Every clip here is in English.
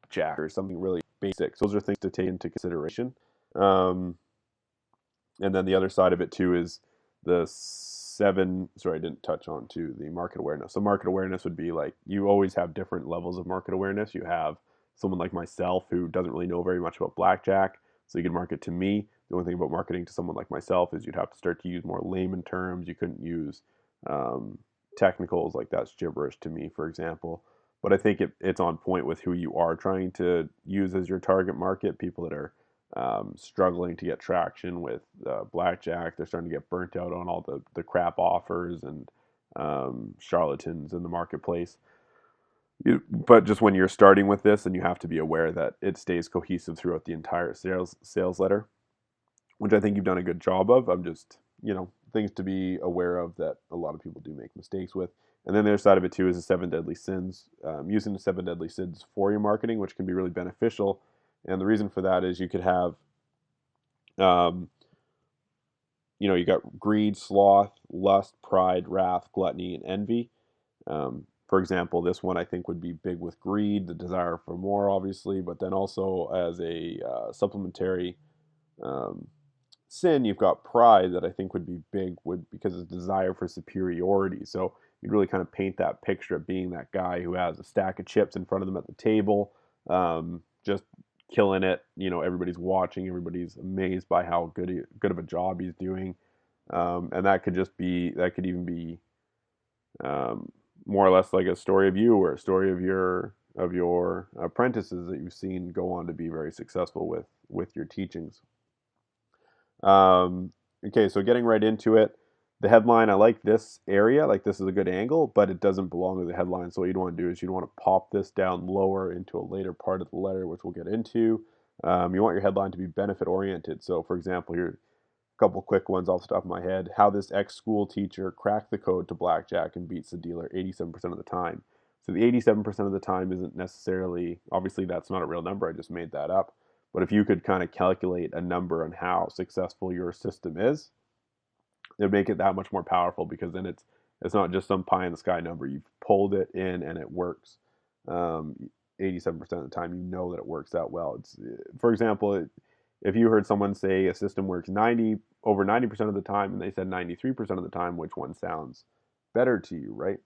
BlackJack or something really basic. So those are things to take into consideration. Um, and then the other side of it too is the seven. Sorry, I didn't touch on to the market awareness. So market awareness would be like you always have different levels of market awareness. You have someone like myself who doesn't really know very much about BlackJack, so you can market to me. The only thing about marketing to someone like myself is you'd have to start to use more layman terms. You couldn't use um, technicals, like that's gibberish to me, for example. But I think it's on point with who you are trying to use as your target market. People that are struggling to get traction with BlackJack. They're starting to get burnt out on all the crap offers and charlatans in the marketplace. But just when you're starting with this, and you have to be aware that it stays cohesive throughout the entire sales letter, which I think you've done a good job of. I'm just, things to be aware of that a lot of people do make mistakes with. And then the other side of it too is the seven deadly sins. Using the seven deadly sins for your marketing, which can be really beneficial. And the reason for that is you could have, um, you got greed, sloth, lust, pride, wrath, gluttony, and envy. For example, this one I think would be big with greed, the desire for more, obviously, but then also as a supplementary um, sin, you've got pride that I think would be big because it's desire for superiority. So you'd really kind of paint that picture of being that guy who has a stack of chips in front of them at the table, just killing it. Everybody's watching, everybody's amazed by how good of a job he's doing, and that could even be um, more or less like a story of you or a story of your apprentices that you've seen go on to be very successful with your teachings. Okay, so getting right into it, the headline, I like this area, like this is a good angle, but it doesn't belong to the headline. So what you'd want to do is you'd want to pop this down lower into a later part of the letter, which we'll get into. You want your headline to be benefit oriented. So for example, here, a couple quick ones off the top of my head. How this ex-school teacher cracked the code to BlackJack and beats the dealer 87% of the time. So the 87% of the time isn't necessarily, obviously that's not a real number, I just made that up. But if you could kind of calculate a number on how successful your system is, it'd make it that much more powerful because then it's not just some pie in the sky number. You've pulled it in and it works. 87% of the time, you know that it works that well. For example, if you heard someone say a system works over 90% of the time, and they said 93% of the time, which one sounds better to you, right?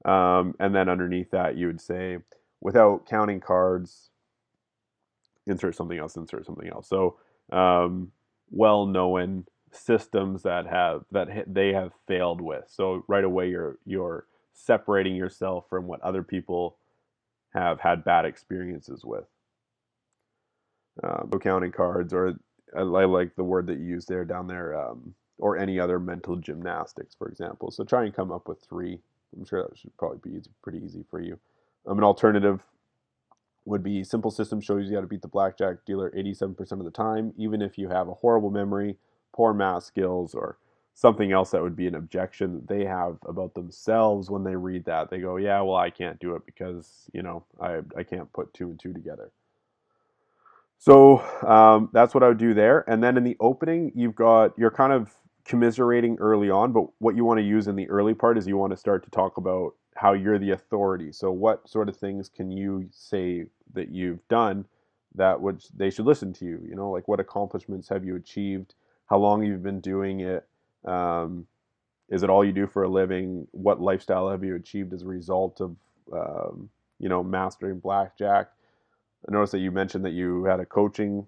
And then underneath that, you would say, without counting cards, insert something else, insert something else. So, well-known systems that they have failed with. So right away, you're separating yourself from what other people have had bad experiences with. Counting cards, or I like the word that you used there down there, or any other mental gymnastics, for example. So try and come up with three. I'm sure that should probably be pretty easy for you. An alternative would be simple system shows you how to beat the BlackJack dealer 87% of the time, even if you have a horrible memory, poor math skills, or something else that would be an objection that they have about themselves when they read that. They go, yeah, well, I can't do it because, I can't put two and two together. So that's what I would do there. And then in the opening, you're kind of commiserating early on, but what you want to use in the early part is you want to start to talk about how you're the authority. So what sort of things can you say that you've done that would they should listen to you? Like what accomplishments have you achieved? How long you've been doing it? Um, is it all you do for a living? What lifestyle have you achieved as a result of mastering BlackJack? I noticed that you mentioned that you have a coaching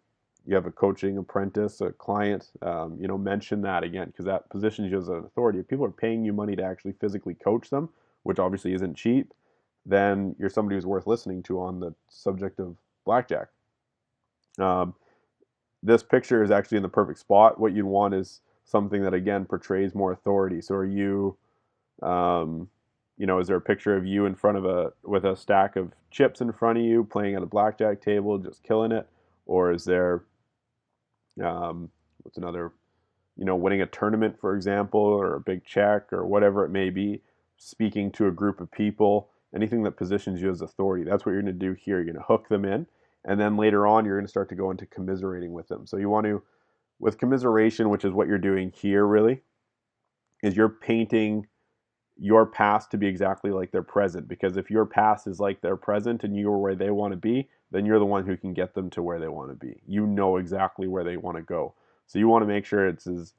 apprentice, a client. Mention that again because that positions you as an authority. If people are paying you money to actually physically coach them, which obviously isn't cheap, then you're somebody who's worth listening to on the subject of BlackJack. Um, this picture is actually in the perfect spot. What you'd want is something that again portrays more authority. So are you um, is there a picture of you in front of with a stack of chips in front of you, playing at a blackjack table, just killing it, or is there what's another, winning a tournament, for example, or a big check, or whatever it may be, speaking to a group of people, anything that positions you as authority. That's what you're going to do here. You're going to hook them in, and then later on, you're going to start to go into commiserating with them. So you want to, with commiseration, which is what you're doing here, really, is you're painting your past to be exactly like their present, because if your past is like their present and you're where they want to be, then you're the one who can get them to where they want to be. You know exactly where they want to go. So you want to make sure it's as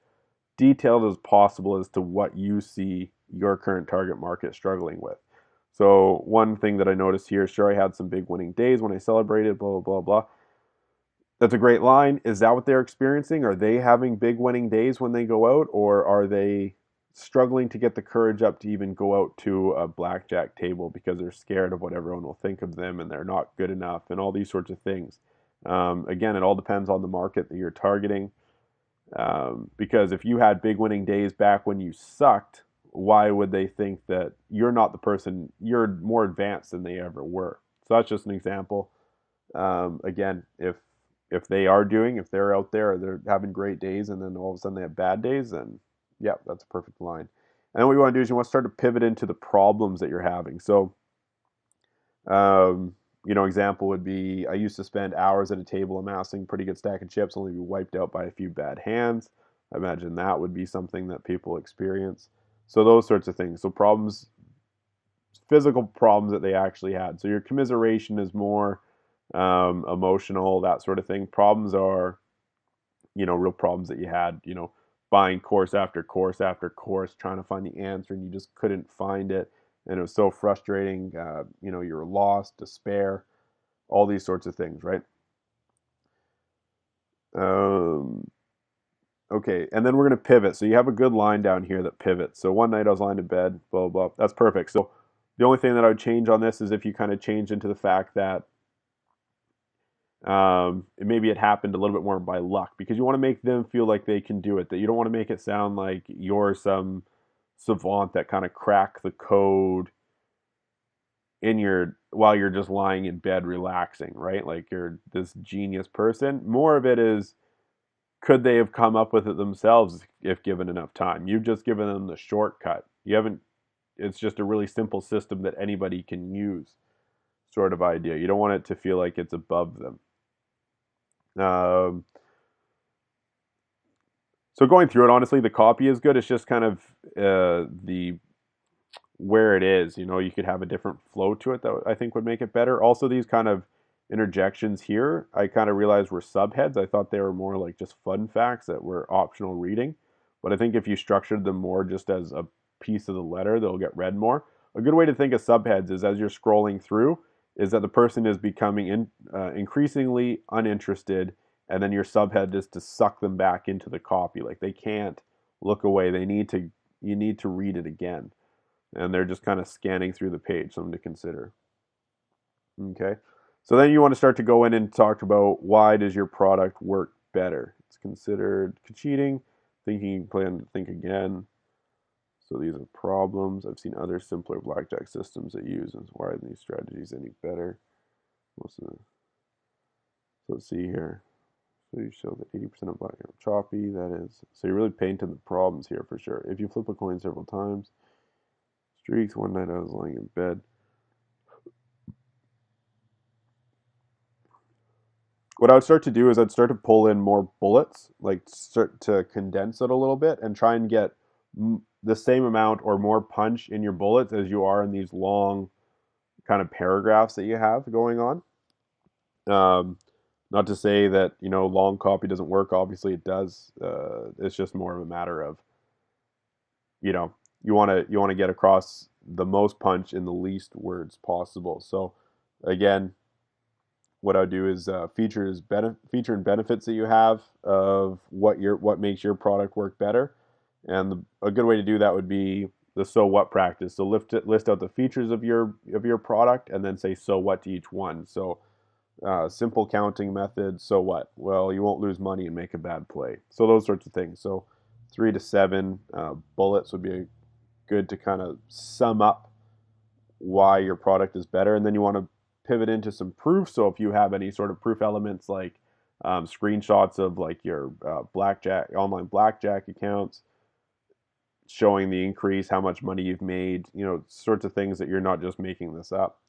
detailed as possible as to what you see your current target market struggling with. So one thing that I noticed here, sure, I had some big winning days when I celebrated, blah, blah, blah, blah. That's a great line. Is that what they're experiencing? Are they having big winning days when they go out, or are they struggling to get the courage up to even go out to a blackjack table because they're scared of what everyone will think of them and they're not good enough and all these sorts of things? Again, it all depends on the market that you're targeting. Because if you had big winning days back when you sucked, why would they think that you're not the person, you're more advanced than they ever were? So that's just an example. Again, if they are doing, if they're out there, they're having great days, and then all of a sudden they have bad days, then yeah, that's a perfect line. And then what you want to do is you want to start to pivot into the problems that you're having. So, example would be I used to spend hours at a table amassing a pretty good stack of chips, only to be wiped out by a few bad hands. I imagine that would be something that people experience. So those sorts of things. So problems, physical problems that they actually had. So your commiseration is more emotional, that sort of thing. Problems are, real problems that you had, buying course after course after course, trying to find the answer, and you just couldn't find it. And it was so frustrating. You were lost, despair, all these sorts of things, right? Um, okay, and then we're going to pivot. So you have a good line down here that pivots. So one night I was lying in bed, blah, blah, blah. That's perfect. So the only thing that I would change on this is if you kind of change into the fact that maybe it happened a little bit more by luck, because you want to make them feel like they can do it. That you don't want to make it sound like you're some savant that kind of cracked the code in your while you're just lying in bed relaxing, right? Like you're this genius person. More of it is, could they have come up with it themselves if given enough time? You've just given them the shortcut. You haven't. It's just a really simple system that anybody can use, sort of idea. You don't want it to feel like it's above them. Um, So going through it, honestly, the copy is good. It's just kind of the where it is. You could have a different flow to it that I think would make it better. Also, these kind of interjections here, I kind of realized were subheads. I thought they were more like just fun facts that were optional reading. But I think if you structured them more just as a piece of the letter, they'll get read more. A good way to think of subheads is as you're scrolling through, is that the person is becoming increasingly uninterested, and then your subhead is to suck them back into the copy. Like they can't look away. You need to read it again, and they're just kind of scanning through the page. Something to consider. Okay, so then you want to start to go in and talk about why does your product work better. It's considered cheating, thinking, plan to think again. So these are problems. I've seen other simpler blackjack systems that use, and why are these strategies any better? Most of the, so let's see here. So you show that 80% of black are choppy. That is, so you're really painting the problems here for sure. If you flip a coin several times, streaks. One night I was lying in bed. What I would start to do is I'd start to pull in more bullets, like start to condense it a little bit and try and get the same amount or more punch in your bullets as you are in these long kind of paragraphs that you have going on. Um, Not to say that long copy doesn't work. Obviously, it does. It's just more of a matter of you know you want to get across the most punch in the least words possible. So again, what I do is feature and benefits that you have of what makes your product work better, and a good way to do that would be the so what practice. So list out the features of your product, and then say so what to each one. So simple counting method. So what? Well, you won't lose money and make a bad play. So those sorts of things. So 3 to 7 bullets would be good to kind of sum up why your product is better, and then you want to pivot into some proof. So if you have any sort of proof elements like screenshots of like your blackjack online blackjack accounts showing the increase, how much money you've made, sorts of things that you're not just making this up.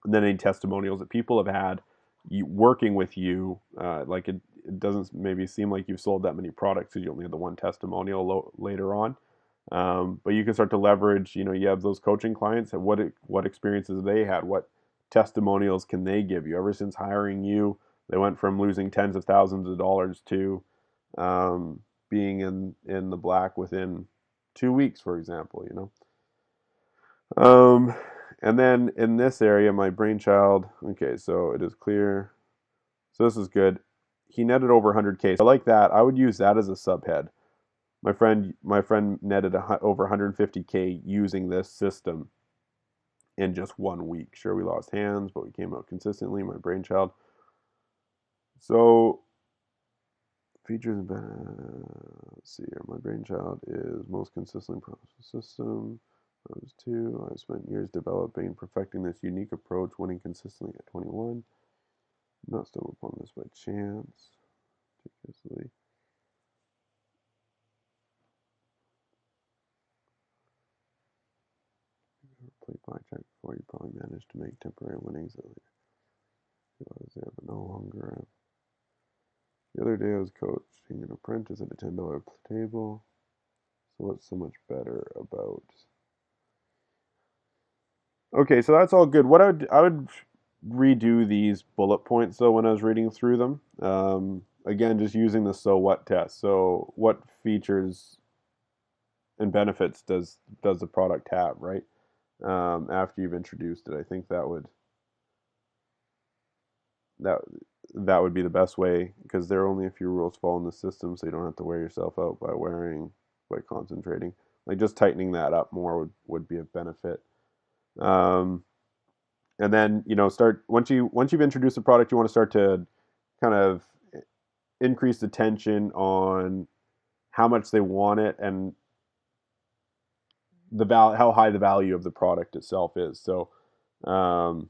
And then any testimonials that people have had working with you, like it doesn't maybe seem like you've sold that many products because you only had the one testimonial later on. But you can start to leverage, you have those coaching clients and what experiences they had, what testimonials can they give you. Ever since hiring you, they went from losing tens of thousands of dollars to being in the black within 2 weeks, for example. Um, and then in this area, my brainchild, okay, so it is clear. So this is good. He netted over 100K. So I like that. I would use that as a subhead. My friend netted over 150K using this system in just 1 week. Sure, we lost hands, but we came out consistently. My brainchild. So features and let's see here. My brainchild is most consistent process system. I was 2. I spent years developing, perfecting this unique approach, winning consistently at 21. Not stumbled upon this by chance. Meticulously. Played blackjack before, you probably managed to make temporary winnings. I was there, but no longer. The other day I was coaching an apprentice at a $10 table. So what's so much better about? Okay, so that's all good. What I would redo these bullet points though when I was reading through them. Again, just using the so what test. So what features and benefits does the product have, right? After you've introduced it, I think that that would be the best way because there are only a few rules to follow in the system, so you don't have to wear yourself out by concentrating. Like just tightening that up more would be a benefit. Um, and then start once you've introduced the product, you want to start to kind of increase the tension on how much they want it and how high the value of the product itself is. So um,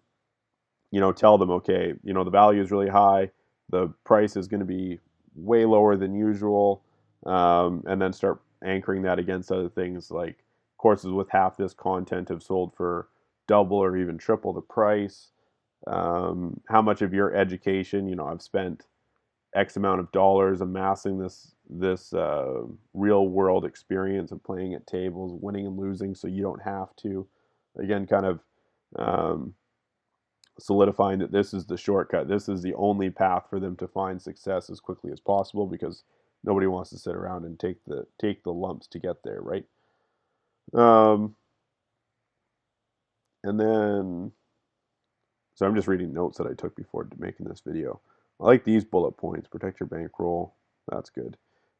tell them, okay, the value is really high, the price is going to be way lower than usual, and then start anchoring that against other things like courses with half this content have sold for double or even triple the price. How much of your education, I've spent X amount of dollars amassing this real world experience of playing at tables, winning and losing, so you don't have to. Again, kind of um, solidifying that this is the shortcut. This is the only path for them to find success as quickly as possible because nobody wants to sit around and take the lumps to get there, right? Um, and then, so I'm just reading notes that I took before making this video. I like these bullet points. Protect your bankroll. That's good.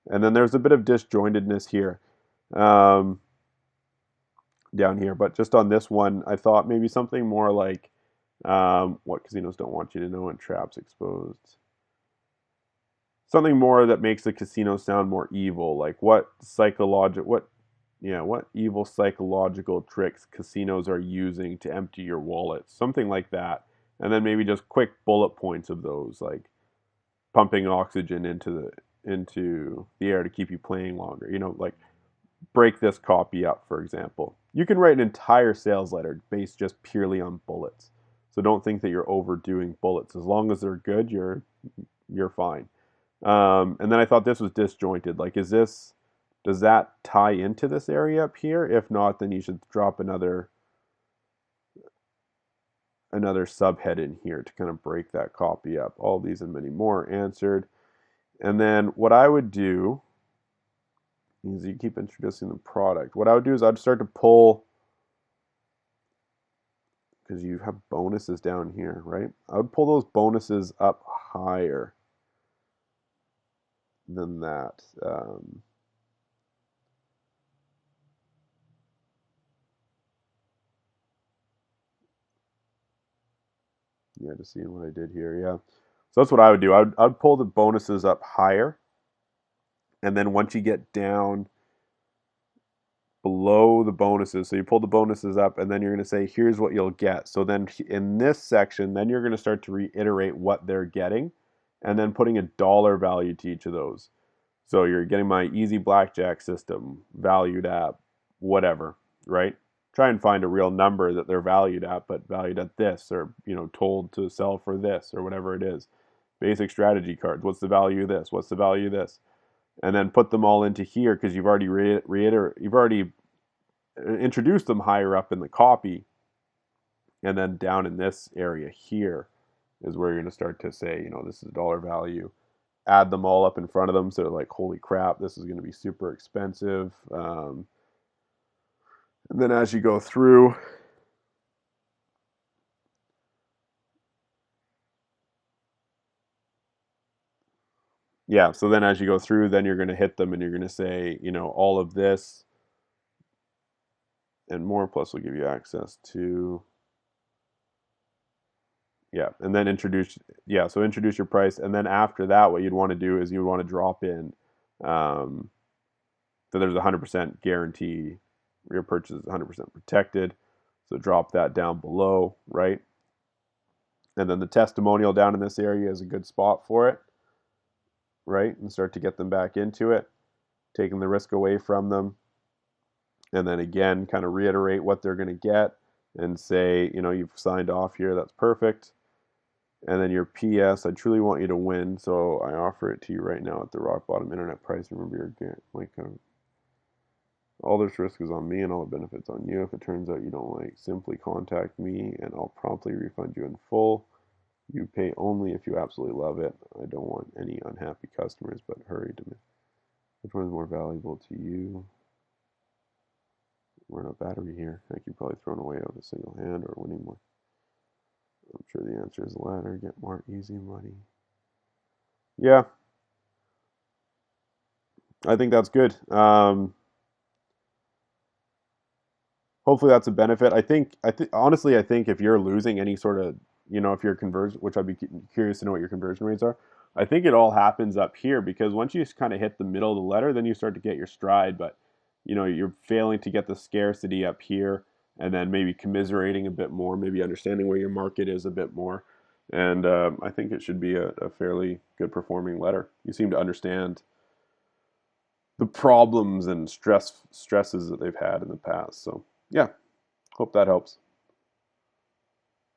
And then there's a bit of disjointedness here, um, down here. But just on this one, I thought maybe something more like what casinos don't want you to know and traps exposed. Something more that makes the casino sound more evil, like what evil psychological tricks casinos are using to empty your wallet, something like that. And then maybe just quick bullet points of those, like pumping oxygen into the air to keep you playing longer. Like break this copy up, for example. You can write an entire sales letter based just purely on bullets. So don't think that you're overdoing bullets. As long as they're good, you're fine. And then I thought this was disjointed. Like, does that tie into this area up here? If not, then you should drop another subhead in here to kind of break that copy up. All these and many more answered. And then what I would do is you keep introducing the product. What I would do is I'd start to pull, because you have bonuses down here, right? I would pull those bonuses up higher than that. Yeah, just seeing what I did here. Yeah. So that's what I would do. I'd pull the bonuses up higher. And then once you get down below the bonuses, so you pull the bonuses up and then you're going to say, here's what you'll get. So then in this section, then you're going to start to reiterate what they're getting and then putting a dollar value to each of those. So you're getting my easy blackjack system valued at whatever, right? Try and find a real number that they're valued at, but valued at this, or told to sell for this, or whatever it is. Basic strategy cards. What's the value of this? What's the value of this? and then put them all into here because you've already you've already introduced them higher up in the copy, and then down in this area here is where you're going to start to say, this is a dollar value. Add them all up in front of them, so they're like, holy crap, this is going to be super expensive. And then as you go through, yeah, so then as you go through, then you're going to hit them and you're going to say, all of this and more, plus will give you access to, yeah, and then introduce your price. And then after that, what you'd want to do is you would want to drop in, um, so there's a 100% guarantee, your purchase is 100% protected. So drop that down below, right? And then the testimonial down in this area is a good spot for it, right? And start to get them back into it, taking the risk away from them. And then again, kind of reiterate what they're going to get and say, you've signed off here, that's perfect. And then your PS, I truly want you to win, so I offer it to you right now at the rock bottom internet price. Remember, all this risk is on me and all the benefits on you. If it turns out you don't like, simply contact me and I'll promptly refund you in full. You pay only if you absolutely love it. I don't want any unhappy customers, but hurry to me. Which one is more valuable to you? Run out battery here. Heck, you're probably throwing away out a single hand or winning more. I'm sure the answer is the latter. Get more easy money. Yeah, I think that's good. Hopefully that's a benefit. Honestly, I think if you're losing any sort of, if your conversion, which I'd be curious to know what your conversion rates are. I think it all happens up here because once you kind of hit the middle of the letter, then you start to get your stride. But you're failing to get the scarcity up here, and then maybe commiserating a bit more, maybe understanding where your market is a bit more. And I think it should be a fairly good performing letter. You seem to understand the problems and stresses that they've had in the past. So yeah, hope that helps.